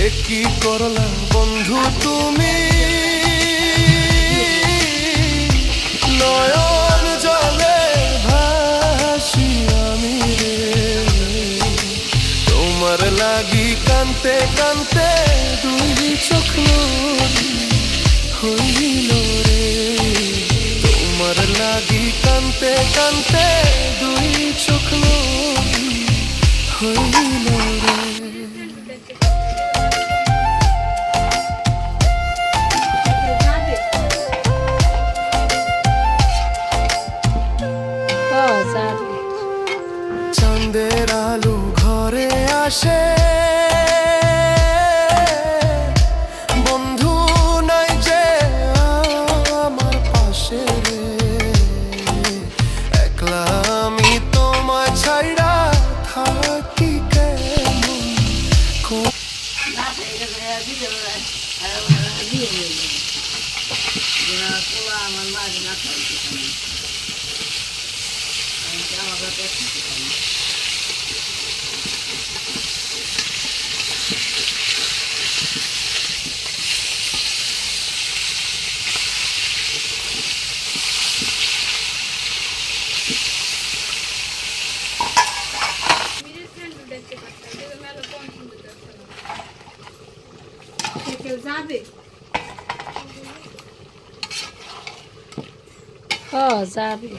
কি করলা বন্ধু তুমি, নয়ন জলে ভাসি আমি রে, তোমার লাগি কানতে কানতে দুই চোখ হইল রে, তোমার লাগি কানতে কানতে দুই চোখ হইল রে। চাঁদের আলো ঘরে আসে, বন্ধু নাই যে আমার পাশে রে, একলা আমি তোমায় ছাইড়া থাকি কেমন। যাবে